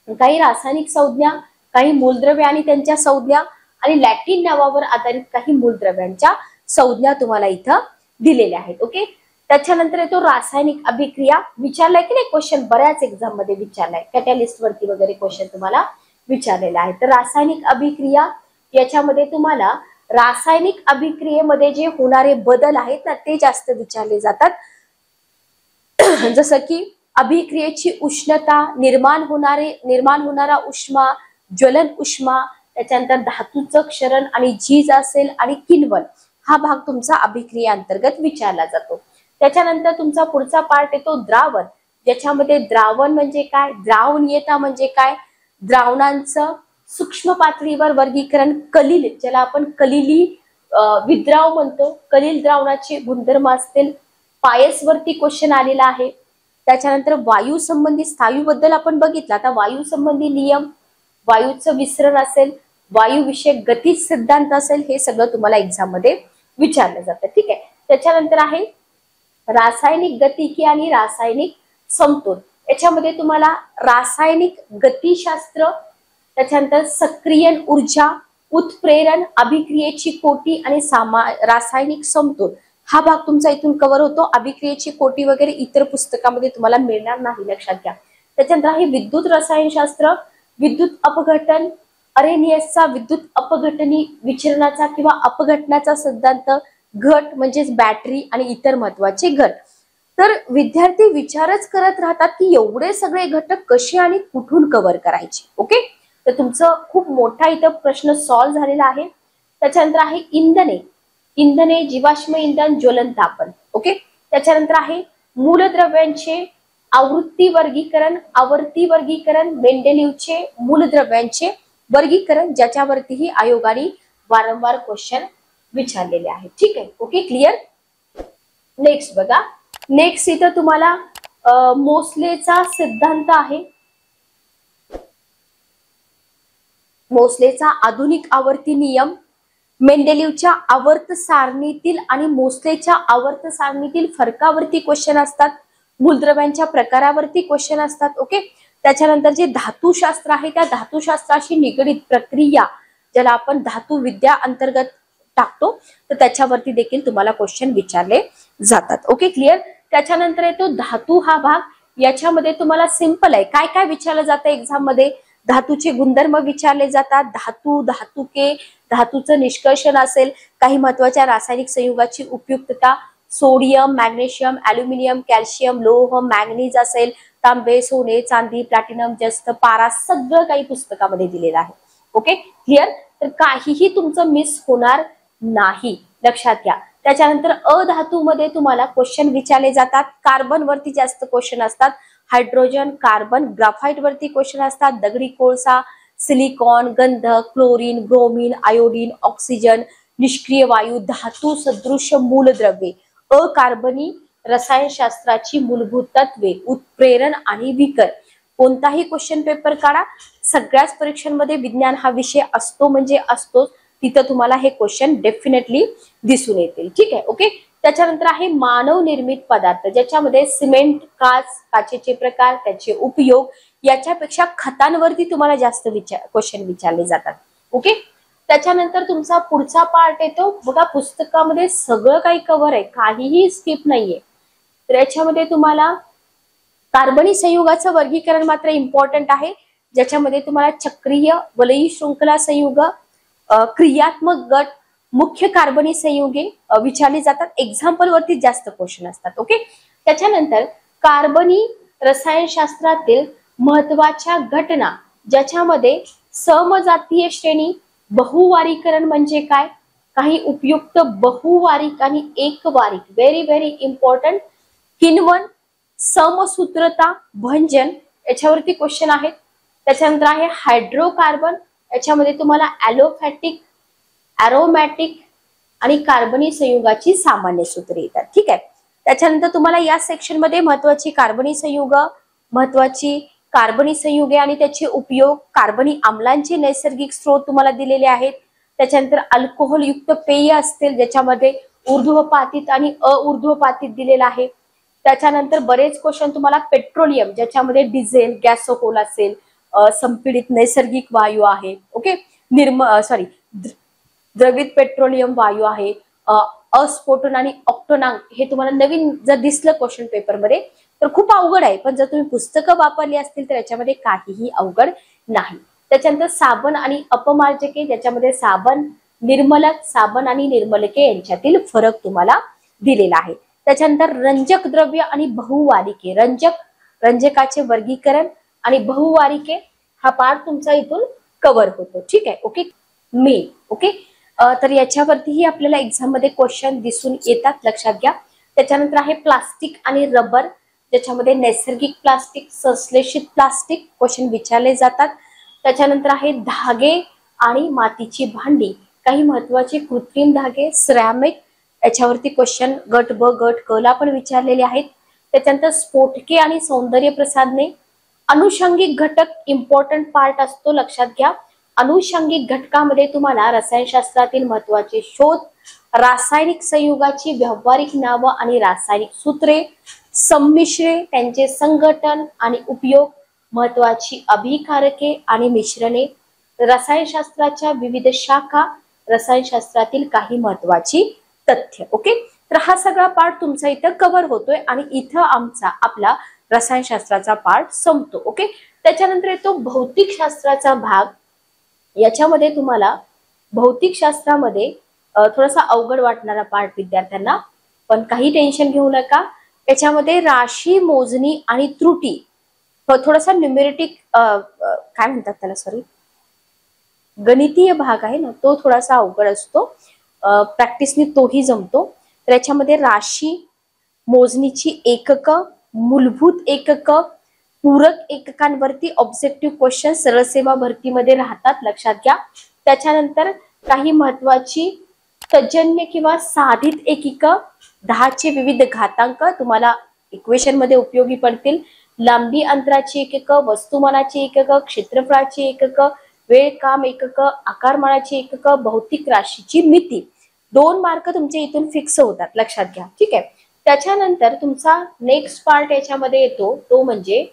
काही रासायनिक संज्ञा, काही मूलद्रव्य आणि त्यांच्या संज्ञा आणि लॅटिन नावावर आधारित काही मूलद्रव्यांच्या संज्ञा तुम्हाला इथं दिलेल्या आहेत. ओके. त्याच्यानंतर येतो रासायनिक अभिक्रिया. विचारलाय की नाही क्वेश्चन, बऱ्याच एक्झाम मध्ये विचारलाय, कॅटॅलिस्ट वरती वगैरे क्वेश्चन तुम्हाला विचारलेला आहे. तर रासायनिक अभिक्रिया, याच्यामध्ये तुम्हाला रासायनिक अभिक्रियेमध्ये जे होणारे बदल आहेत ना, ते जास्त विचारले जातात. जसं की अभिक्रियेची उष्णता, निर्माण होणारा उष्मा, ज्वलन उष्मा, त्याच्यानंतर धातूचं क्षरण आणि झीज असेल आणि किण्वन, हा भाग तुमचा अभिक्रियेअंतर्गत विचारला जातो. त्याच्यानंतर तुमचा पुढचा पार्ट येतो द्रावण, ज्याच्यामध्ये द्रावण म्हणजे काय, द्रावणीयता म्हणजे काय, द्रावणांचं सूक्ष्म पातळीवर वर्गीकरण, कलिल, ज्याला आपण कलिली विद्राव म्हणतो, कलिल द्रावणाचे गुणधर्म असतील, पायसवरती क्वेश्चन आलेला आहे. त्याच्यानंतर वायू संबंधी, स्थायूबद्दल आपण बघितलं. आता वायू संबंधी नियम, वायूचं विसरण असेल, वायू विषयक गती सिद्धांत असेल, हे सगळं तुम्हाला एक्झाम मध्ये विचारलं जातं. ठीक आहे. त्याच्यानंतर आहे रासायनिक गतिकी आणि रासायनिक समतोल. याच्यामध्ये तुम्हाला रासायनिक गतिशास्त्र, त्याच्यानंतर सक्रियण ऊर्जा, उत्प्रेरण, अभिक्रियेची कोटी आणि रासायनिक समतोल, हा भाग तुमचा इथून कव्हर होतो. अभिक्रियेची कोटी वगैरे इतर पुस्तकामध्ये तुम्हाला मिळणार नाही, लक्षात घ्या. त्याच्यानंतर आहे विद्युत रसायनशास्त्र, विद्युत अपघटन, अरेनियसचा विद्युत अपघटनी विचरणाचा किंवा अपघटनाचा सिद्धांत, घट म्हणजेच बॅटरी आणि इतर महत्वाचे घट. तर विद्यार्थी विचारच करत राहतात की एवढे सगळे घटक कसे आणि कुठून कव्हर करायचे. ओके, तर तुमचं खूप मोठा इथं प्रश्न सॉल्व्ह झालेला आहे. त्याच्यानंतर आहे इंधने. इंधने, जीवाश्म इंधन, ज्वलन तापन. ओके, त्याच्यानंतर आहे मूलद्रव्यांचे आवर्ती वर्गीकरण, मेंडेलिव्हचे मूलद्रव्यांचे वर्गीकरण, ज्याच्यावरतीही आयोगाने वारंवार क्वेश्चन विचारलेले आहेत. ठीक आहे, ओके, क्लिअर. नेक्स्ट बघा, नेक्स्ट इथं तुम्हाला मोसलेचा सिद्धांत आहे. मोसलेचा आधुनिक आवर्ती नियम, मेंडेलिव्हच्या आवर्त सारणीतील आणि मोसलेच्या आवर्त सारणीतील फरकावरती क्वेश्चन असतात. मूलद्रव्यांच्या प्रकारावरती क्वेश्चन असतात. ओके, त्याच्यानंतर जे धातुशास्त्र आहे त्या धातुशास्त्राशी निगडीत प्रक्रिया, ज्याला आपण धातुविद्या अंतर्गत टाकतो, तर त्याच्यावरती देखील तुम्हाला क्वेश्चन विचारले जातात. Okay, clear. त्याच्यानंतर येतो धातू हा भाग. याच्यामध्ये तुम्हाला सिंपल आहे, काय काय विचारलं जातं एक्झाम मध्ये. धातूचे गुणधर्म विचारले जातात, धातू, धातुके, धातूचं निष्कर्षण असेल, काही महत्वाच्या रासायनिक संयुगाची उपयुक्तता, सोडियम, मॅग्नेशियम, ॲल्युमिनियम, कॅल्शियम, लोह, मॅंगनीज असेल, तांबे, सोने, चांदी, प्लॅटिनम, जस्त, पारा, सगळं काही पुस्तकामध्ये दिलेलं आहे. Okay, clear. तर काहीही तुमचं मिस होणार नाही, लक्षात घ्या. त्याच्यानंतर अधातूमध्ये तुम्हाला क्वेश्चन विचारले जातात. कार्बन वरती जास्त क्वेश्चन असतात, हायड्रोजन, कार्बन, ग्राफाइट वरती क्वेश्चन असतात, दगडी कोळसा, सिलिकॉन, गंधक, क्लोरीन, ब्रोमीन, आयोडीन, ऑक्सिजन, निष्क्रिय वायू, धातू सदृश मूलद्रव्ये, अकार्बनी रसायनशास्त्राची मूलभूत तत्वे, उत्प्रेरण आणि विकर. कोणताही क्वेश्चन पेपर काढा, सगळ्याच परीक्षांमध्ये विज्ञान हा विषय असतो म्हणजे असतोच, तिथं तुम्हाला हे क्वेश्चन डेफिनेटली दिसून येतील. ठीक आहे, ओके. त्याच्यानंतर आहे मानव निर्मित पदार्थ, ज्याच्यामध्ये सिमेंट, काचेचे प्रकार, त्याचे उपयोग, याच्यापेक्षा खतांवरती तुम्हाला जास्त क्वेश्चन विचारले जातात. ओके, त्याच्यानंतर तुमचा पुढचा पार्ट येतो बघा, पुस्तकामध्ये सगळं काही कव्हर आहे, काहीही स्किप नाहीये. तर याच्यामध्ये तुम्हाला कार्बनी संयुगाचं वर्गीकरण मात्र इम्पॉर्टंट आहे, ज्याच्यामध्ये तुम्हाला चक्रीय, वलयी शृंखला संयुग, क्रियात्मक गट, मुख्य कार्बनी संयुगे विचारली जातात. एक्झाम्पल वरती जास्त क्वेश्चन असतात. ओके, त्याच्यानंतर कार्बनी रसायनशास्त्रातील महत्वाच्या घटना, ज्याच्यामध्ये समजातीय श्रेणी, बहुवारीकरण म्हणजे काय, काही उपयुक्त बहुवारिक आणि एकवारिक, व्हेरी व्हेरी इम्पॉर्टंट, किण्वन, समसूत्रता, भंजन, याच्यावरती क्वेश्चन आहेत. त्याच्यानंतर आहे हायड्रोकार्बन, याच्यामध्ये तुम्हाला ॲलोफॅटिक, ॲरोमॅटिक आणि कार्बनी संयुगाची सामान्य सूत्रे येतात. ठीक आहे, त्याच्यानंतर तुम्हाला या सेक्शन मध्ये महत्वाची कार्बनी संयुगे आणि त्याचे उपयोग, कार्बनी आम्लांचे नैसर्गिक स्रोत तुम्हाला दिलेले आहेत. त्याच्यानंतर अल्कोहोल युक्त पेय असतील, ज्याच्यामध्ये ऊर्ध्वपातीत आणि अऊर्ध्वपातीत दिलेला आहे. त्याच्यानंतर बरेच क्वेश्चन तुम्हाला पेट्रोलियम, ज्याच्यामध्ये डिझेल, गॅसोहोल असेल, संपीडित नैसर्गिक वायू आहे. ओके, द्रवित पेट्रोलियम वायू आहे, अस्फोटन आणि ऑक्टोनांग, हे तुम्हाला नवीन जर दिसलं क्वेश्चन पेपर मध्ये तर खूप अवघड आहे, पण जर तुम्ही पुस्तकं वापरली असतील तर याच्यामध्ये काहीही अवघड नाही. त्याच्यानंतर साबण आणि अपमार्जके, ज्याच्यामध्ये साबण, निर्मलक, साबण आणि निर्मलके यांच्यातील फरक तुम्हाला दिलेला आहे. त्याच्यानंतर रंजक द्रव्य आणि बहुवारिके, रंजकाचे वर्गीकरण आणि बहुवारिके, हा पार्ट तुमचा इथून कव्हर होतो. ठीक आहे, ओके. ओके, तर याच्यावरतीही आपल्याला एक्झाम मध्ये क्वेश्चन दिसून येतात, लक्षात घ्या. त्याच्यानंतर आहे प्लास्टिक आणि रबर, ज्याच्यामध्ये नैसर्गिक प्लास्टिक, संश्लेषित प्लास्टिक क्वेश्चन विचारले जातात. त्याच्यानंतर आहे धागे आणि मातीची भांडी, काही महत्वाचे कृत्रिम धागे, सिरॅमिक, याच्यावरती क्वेश्चन गट ब गट क ला पण विचारलेले आहेत. त्याच्यानंतर स्फोटके आणि सौंदर्य प्रसाधने, अनुषंगिक घटक इम्पॉर्टंट पार्ट असतो, लक्षात घ्या. अनुषंगिक घटकामध्ये तुम्हाला रसायनशास्त्रातील महत्वाचे शोध, रासायनिक संयुगाची व्यावहारिक नावं आणि रासायनिक सूत्रे, संमिश्रे, त्यांचे संघटन आणि उपयोग, महत्वाची अभिकारके आणि मिश्रणे, रसायनशास्त्राच्या विविध शाखा, रसायनशास्त्रातील काही महत्वाची तथ्य. ओके, तर हा सगळा पार्ट तुमचा इथं कव्हर होतोय आणि इथं आपला रसायनशास्त्राचा पार्ट संपतो. ओके, त्याच्यानंतर येतो भौतिकशास्त्राचा भाग. याच्यामध्ये तुम्हाला भौतिकशास्त्रामध्ये थोडासा अवघड वाटणारा पार्ट विद्यार्थ्यांना, पण काही टेन्शन घेऊ नका. याच्यामध्ये राशी मोजणी आणि त्रुटी, थोडासा न्यूमेरिटिक काय म्हणतात त्याला, सॉरी, गणितीय भाग आहे ना, तो थोडासा अवघड असतो, प्रॅक्टिसने तोही जमतो. तर याच्यामध्ये राशी मोजणीची एकक, मूलभूत एकक, पूरक एककांवरती ऑब्जेक्टिव्ह क्वेश्चन सरळ सेवा भरतीमध्ये राहतात, लक्षात घ्या. त्याच्यानंतर काही महत्वाची तजन्य किंवा साधित एकक, 10चे विविध घातांक तुम्हाला इक्वेशन मध्ये उपयोगी पडतील. लांबी अंतराची एकक, वस्तुमानाची एकक, क्षेत्रफळाची एकक, वेळ काम एकक, आकारमानाची एकक, भौतिक राशीची मिती. 2 मार्क तुमचे इथून फिक्स होतात, लक्षात घ्या. ठीक आहे. त्याच्यानंतर तुमचा नेक्स्ट पार्ट याच्यामध्ये येतो, तो म्हणजे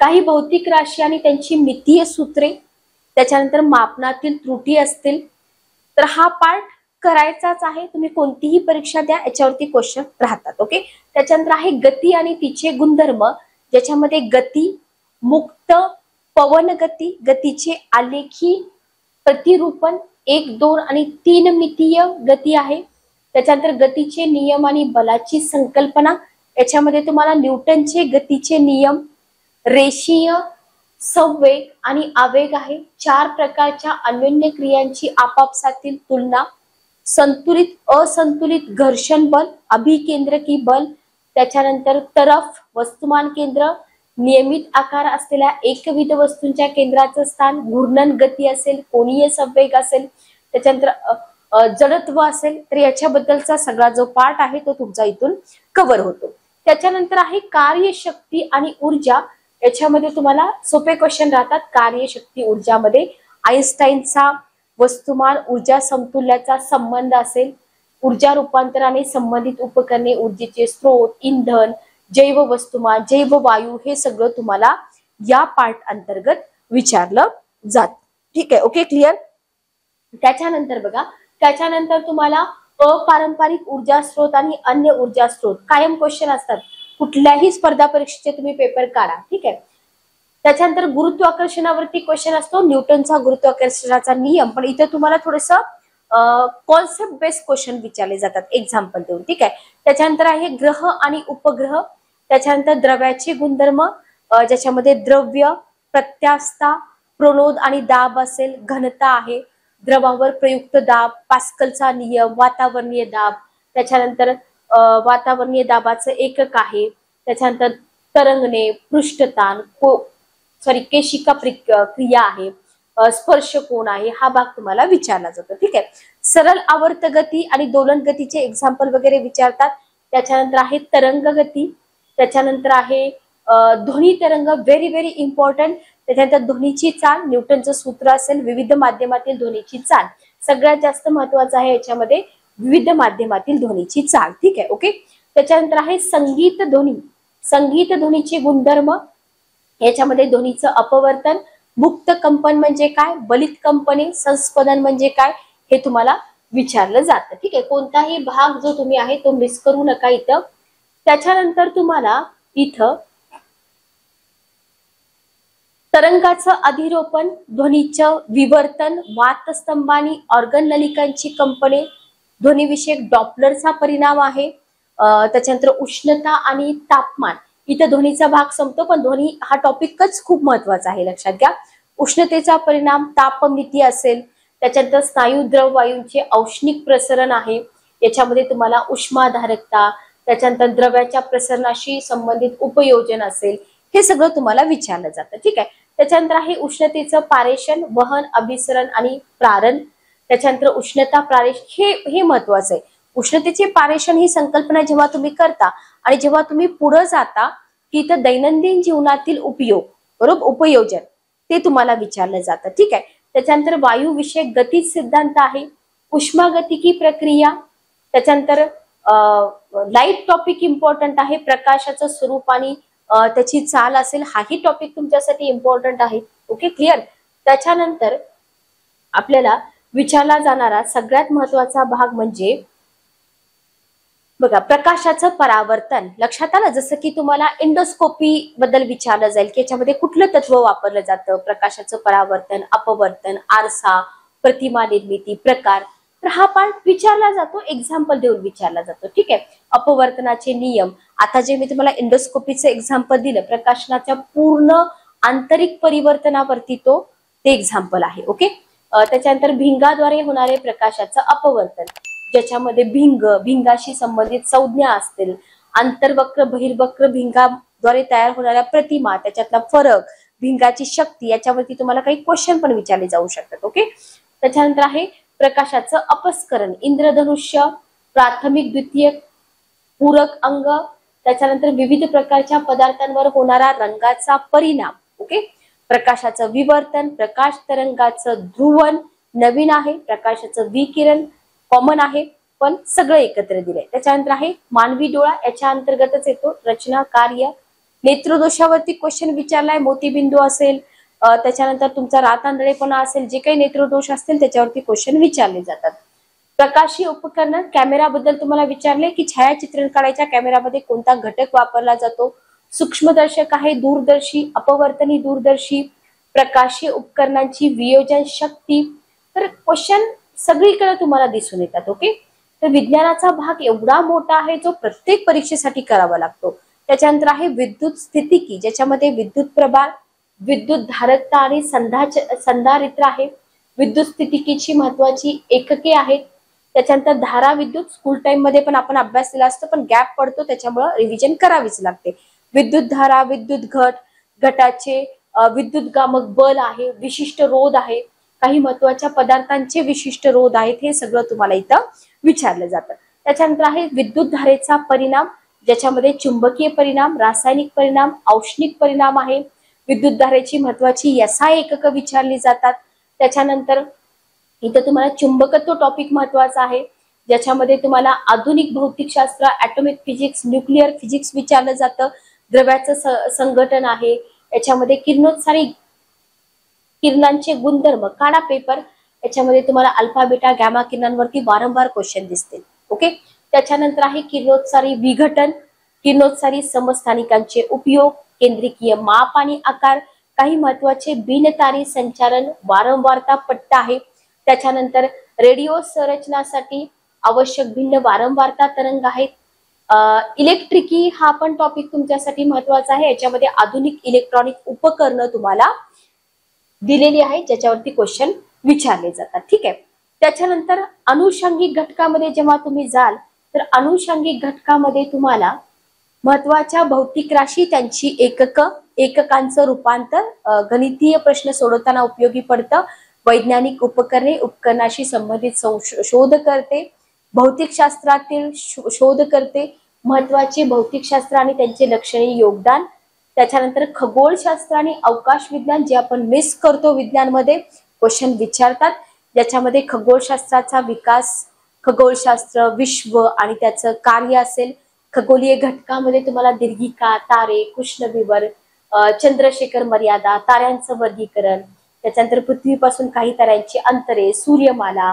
काही भौतिक राशी आणि त्यांची मितीय सूत्रे, त्याच्यानंतर मापनातील त्रुटी असतील. तर हा पार्ट करायचाच आहे, तुम्ही कोणतीही परीक्षा द्या याच्यावरती क्वेश्चन राहतात. ओके. त्याच्यानंतर आहे गती आणि तिचे गुणधर्म, ज्याच्यामध्ये गती, मुक्त पवन गती, गतीचे आलेखी प्रतिरूपण 1, 2 आणि 3 मितीय गती आहे. त्याच्यानंतर गतीचे नियम आणि बलाची संकल्पना, याच्यामध्ये तुम्हाला न्यूटनचे गतीचे नियम, रेषीय संवेग आणि आवेग आहे. 4 प्रकारच्या अन्योन्य क्रियांची आपापसातील तुलना, संतुलित असंतुलित घर्षण बल, अभिकेंद्रकी बल, त्याच्यानंतर तरफ, वस्तुमान केंद्र, नियमित आकार असलेल्या एकविध वस्तूंच्या केंद्राचं स्थान, घूर्णन गती असेल, कोनीय संवेग असेल, त्याच्यानंतर जडत्व असेल. तर याच्याबद्दलचा सगळा जो पार्ट आहे तो तुमचा इथून कव्हर होतो. त्याच्यानंतर आहे कार्यशक्ती आणि ऊर्जा, याच्यामध्ये तुम्हाला सोपे क्वेश्चन राहतात. कार्यशक्ती ऊर्जामध्ये आईन्स्टाईनचा वस्तुमान ऊर्जा समतुल्याचा संबंध असेल, ऊर्जा रूपांतराने संबंधित उपकरणे, ऊर्जेचे स्रोत, इंधन, जैव वस्तुमान, जैव वायू, हे सगळं तुम्हाला या पार्ट अंतर्गत विचारलं जात. ठीक आहे. Okay, clear. त्याच्यानंतर बघा, त्याच्यानंतर तुम्हाला अपारंपरिक ऊर्जा स्रोत आणि अन्य ऊर्जा स्रोत कायम क्वेश्चन असतात, कुठल्याही स्पर्धा परीक्षेचे तुम्ही पेपर काढा. ठीक आहे. त्याच्यानंतर गुरुत्वाकर्षणावरती क्वेश्चन असतो, न्यूटनचा गुरुत्वाकर्षणाचा नियम, पण इथे तुम्हाला थोडस कॉन्सेप्ट बेस्ड क्वेश्चन विचारले जातात एक्झाम्पल देऊन. ठीक आहे. त्याच्यानंतर आहे ग्रह आणि उपग्रह, त्याच्यानंतर द्रव्याचे गुणधर्म, ज्याच्यामध्ये द्रव्य, प्रत्यास्था, प्रणोद आणि दाब असेल, घनता आहे, द्रवावर प्रयुक्त दाब, पास्कलचा नियम, वातावरणीय दाब, त्याच्यानंतर वातावरणीय दाबाचं एकक आहे, त्याच्यानंतर तरंगणे, पृष्ठताण, केशिका क्रिया आहे, स्पर्श कोण आहे, हा भाग तुम्हाला विचारला जातो. ठीक आहे. सरळ आवर्त गती आणि दोलन गतीचे एक्झाम्पल वगैरे विचारतात. त्याच्यानंतर आहे तरंग गती, त्याच्यानंतर आहे ध्वनी तरंग, व्हेरी व्हेरी इम्पॉर्टंट. त्याच्यानंतर ध्वनीची चाल, न्यूटनचं सूत्र असेल, विविध माध्यमातील ध्वनीची चाल, सगळ्यात जास्त महत्वाचं आहे याच्यामध्ये विविध माध्यमातील ध्वनीची चाल. ठीक आहे. ओके. त्याच्यानंतर आहे संगीत ध्वनी, संगीत ध्वनीचे गुणधर्म, याच्यामध्ये ध्वनीचं अपवर्तन, मुक्त कंपन म्हणजे काय, बलित कंपने, संस्पदन म्हणजे काय, हे तुम्हाला विचारलं जातं. ठीक आहे. कोणताही भाग जो तुम्ही आहे तो मिस करू नका इथं. त्याच्यानंतर तुम्हाला इथं तरंगाचं अधिरोपण, ध्वनीचं विवर्तन, वातस्तंभ आणि ऑर्गन नलिकांची कंपने, ध्वनीविषयक डॉपलरचा परिणाम आहे, त्याच्यानंतर उष्णता आणि तापमान. इथं ध्वनीचा भाग संपतो, पण ध्वनी हा टॉपिकच खूप महत्वाचा आहे, लक्षात घ्या. उष्णतेचा परिणाम, तापमिती असेल, त्याच्यानंतर स्नायुद्रव वायूंचे औष्णिक प्रसरण आहे, याच्यामध्ये तुम्हाला उष्माधारकता, त्याच्यानंतर द्रव्याच्या प्रसरणाशी संबंधित उपयोजन असेल, हे सगळं तुम्हाला विचारलं जातं. ठीक आहे. त्याच्यानंतर आहे उष्णतेचं पारेषण, वहन, अभिसरण आणि प्रारण, त्याच्यानंतर उष्णता प्रारेषण, हे महत्वाचं आहे. उष्णतेचे पारेषण ही संकल्पना जेव्हा तुम्ही करता आणि जेव्हा तुम्ही पुढे जाता की इथं दैनंदिन जीवनातील उपयोग, बरोबर, उपयोजन, ते तुम्हाला विचारलं जातं. ठीक आहे. त्याच्यानंतर वायू विषयक गती सिद्धांत आहे, उष्मागतिकी प्रक्रिया, त्याच्यानंतर लाईट टॉपिक इम्पॉर्टंट आहे, प्रकाशाचं स्वरूप आणि त्याची चाल असेल, हाही टॉपिक तुमच्यासाठी इम्पॉर्टंट आहे. Okay, clear. त्याच्यानंतर आपल्याला विचारला जाणारा सगळ्यात महत्वाचा भाग म्हणजे बघा, प्रकाशाचं परावर्तन. लक्षात आलं, जसं की तुम्हाला एंडोस्कोपी बद्दल विचारलं जाईल की याच्यामध्ये कुठलं तत्व वापरलं जातं, प्रकाशाचं परावर्तन, अपवर्तन, आरसा, प्रतिमा निर्मिती, प्रकार. तर हा पार्ट विचारला जातो, एक्झाम्पल देऊन विचारला जातो. ठीक आहे. अपवर्तनाचे नियम, आता जे मी तुम्हाला एंडोस्कोपीचं एक्झाम्पल दिलं, प्रकाशनाच्या पूर्ण आंतरिक परिवर्तनावरती ते एक्झाम्पल आहे. ओके. त्याच्यानंतर भिंगाद्वारे होणारे प्रकाशाचं अपवर्तन, ज्याच्यामध्ये भिंगाशी संबंधित संज्ञा असतील, आंतरवक्र बहिर्वक्र भिंगाद्वारे तयार होणाऱ्या प्रतिमा, त्याच्यातला फरक, भिंगाची शक्ती, याच्यावरती तुम्हाला काही क्वेश्चन पण विचारले जाऊ शकतात. ओके. त्याच्यानंतर आहे प्रकाशाचं अपस्करण, इंद्रधनुष्य, प्राथमिक द्वितीयक पूरक अंग, त्याच्यानंतर विविध प्रकारच्या पदार्थांवर होणारा रंगाचा परिणाम. ओके. प्रकाशाचं विवर्तन, प्रकाश तरंगाचं ध्रुवन नवीन आहे, प्रकाशाचं विकिरण कॉमन आहे, पण सगळं एकत्र दिलंय. त्याच्यानंतर आहे मानवी डोळा, याच्या अंतर्गतच येतो. रचना, कार्य, नेत्रदोषावरती क्वेश्चन विचारलाय, मोतीबिंदू असेल, त्याच्यानंतर तुमचा रातांधळेपणा असेल, जे काही नेत्रदोष असतील त्याच्यावरती क्वेश्चन विचारले जातात. प्रकाशी उपकरण, कॅमेराबद्दल तुम्हाला विचारले की छायाचित्रण काढायच्या कॅमेरामध्ये कोणता घटक वापरला जातो. सूक्ष्मदर्शक आहे, दूरदर्शी, अपवर्तनी दूरदर्शी, प्रकाशी उपकरणांची वियोजन शक्ती. तर क्वेश्चन सगळीकडे तुम्हाला दिसून येतात. ओके. तर विज्ञानाचा भाग एवढा मोठा आहे जो प्रत्येक परीक्षेसाठी करावा लागतो. त्याच्यानंतर आहे विद्युत स्थितिकी, ज्याच्यामध्ये विद्युत प्रभार, विद्युत धारकता आणि संधारित्र आहे. विद्युत स्थितिकीची महत्वाची एकके आहेत. त्याच्यानंतर धारा विद्युत, स्कूल टाइम मध्ये पण आपण अभ्यास केला असतो, पण गॅप पडतो त्याच्यामुळे रिव्हिजन करावीच लागते. विद्युत धारा, विद्युत घटाचे विद्युत गामक बल आहे, विशिष्ट रोध आहे, काही महत्वाच्या पदार्थांचे विशिष्ट रोध आहेत, हे सगळं तुम्हाला इथं विचारलं जातं. त्याच्यानंतर आहे विद्युत धारेचा परिणाम, ज्याच्यामध्ये चुंबकीय परिणाम, रासायनिक परिणाम, औष्णिक परिणाम आहे. विद्युत धारेची महत्वाची SI एकक विचारली जातात. त्याच्यानंतर इथं तुम्हाला चुंबकत्व टॉपिक महत्वाचा आहे, ज्याच्यामध्ये तुम्हाला आधुनिक भौतिकशास्त्र, ॲटॉमिक फिजिक्स, न्यूक्लिअर फिजिक्स विचारलं जातं. द्रव्याचं संघटन आहे, याच्यामध्ये किरणोत्सारी किरणांचे गुणधर्म, काळा पेपर, याच्यामध्ये तुम्हाला अल्फा बेटा गॅमा किरणांवरती वारंवार क्वेश्चन दिसतील. ओके. त्याच्यानंतर आहे किरणोत्सारी विघटन, किरणोत्सारी समस्थानिकांचे उपयोग, केंद्रिकीय माप आणि आकार, काही महत्वाचे बिनतारी संचालन, वारंवारता पट्टा आहे. त्याच्यानंतर रेडिओ संरचनासाठी आवश्यक भिन्न वारंवारता तरंग आहेत. इलेक्ट्रिकी हा पण टॉपिक तुमच्यासाठी महत्वाचा आहे, याच्यामध्ये आधुनिक इलेक्ट्रॉनिक उपकरणं तुम्हाला दिलेली आहेत, ज्याच्यावरती क्वेश्चन विचारले जातात. ठीक आहे. त्याच्यानंतर अनुषंगिक घटकामध्ये जेव्हा तुम्ही जाल तर अनुषंगिक घटकामध्ये तुम्हाला महत्वाच्या भौतिक राशी, त्यांची एककांचं रूपांतर गणितीय प्रश्न सोडवताना उपयोगी पडतं. वैज्ञानिक उपकरणे, उपकरणाशी संबंधित शोध करते, भौतिकशास्त्रातील शोध करते, महत्वाचे भौतिकशास्त्र आणि त्यांचे लक्षणीय योगदान. त्याच्यानंतर खगोलशास्त्र आणि अवकाश विज्ञान, जे आपण मिस करतो विज्ञानमध्ये, क्वेश्चन विचारतात. ज्याच्यामध्ये खगोलशास्त्राचा विकास, खगोलशास्त्र, विश्व आणि त्याचं कार्य असेल. खगोलीय घटकामध्ये तुम्हाला दीर्घिका, तारे, कृष्णविवर, चंद्रशेखर मर्यादा, ताऱ्यांचं वर्गीकरण, त्याच्यानंतर पृथ्वीपासून काही ताऱ्यांची अंतरे, सूर्यमाला,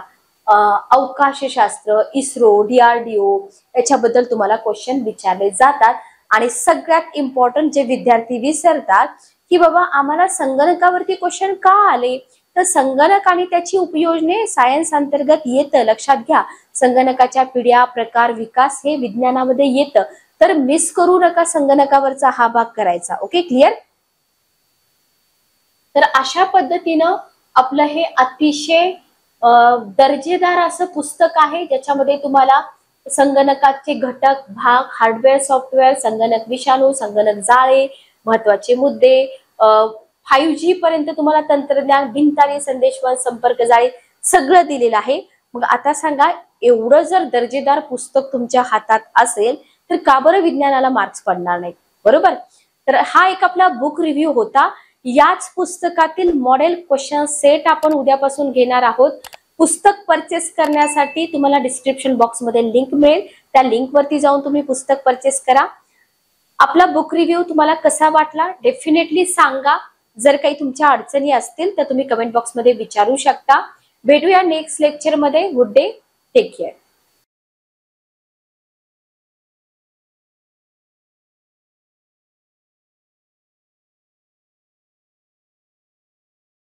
अवकाशशास्त्र, इस्रो, DRDO, याच्याबद्दल तुम्हाला क्वेश्चन विचारले जातात. आणि सगळ्यात इम्पॉर्टंट जे विद्यार्थी विसरतात की बाबा आम्हाला संगणकावरती क्वेश्चन का आले, तर संगणक आणि त्याची उपयोजने सायन्स अंतर्गत येतं. लक्षात घ्या, संगणकाच्या पिढ्या, प्रकार, विकास हे विज्ञानामध्ये येतं. तर मिस करू नका संगणकावरचा हा भाग करायचा. Okay, clear. तर अशा पद्धतीनं आपलं हे अतिशय दर्जेदार असं पुस्तक आहे, ज्याच्यामध्ये तुम्हाला संगणकाचे घटक, भाग, हार्डवेअर, सॉफ्टवेअर, संगणक विषाणू, संगणक जाळे, महत्वाचे मुद्दे, 5G पर्यंत तुम्हाला तंत्रज्ञान, भिन्नतारी संदेशवहन, संपर्क जाळे सगळं दिलेलं आहे. मग आता सांगा, एवढं जर दर्जेदार पुस्तक तुमच्या हातात असेल तर का बरं विज्ञानाला मार्क्स पडणार नाहीत, बरोबर. तर हा एक आपला बुक रिव्ह्यू होता. याच पुस्तकातील मॉडेल क्वेश्चन सेट आपण उद्यापासून घेणार आहोत. पुस्तक परचेस करण्यासाठी तुम्हाला डिस्क्रिप्शन बॉक्स मध्ये लिंक मिळेल, त्या लिंक वरती जाऊन तुम्ही पुस्तक परचेस करा. आपला बुक रिव्ह्यू तुम्हाला कसा वाटला डेफिनेटली सांगा. जर काही तुमच्या अडचणी असतील तर तुम्ही कमेंट बॉक्स मध्ये विचारू शकता. भेटूया नेक्स्ट लेक्चर मध्ये. Good day, take care.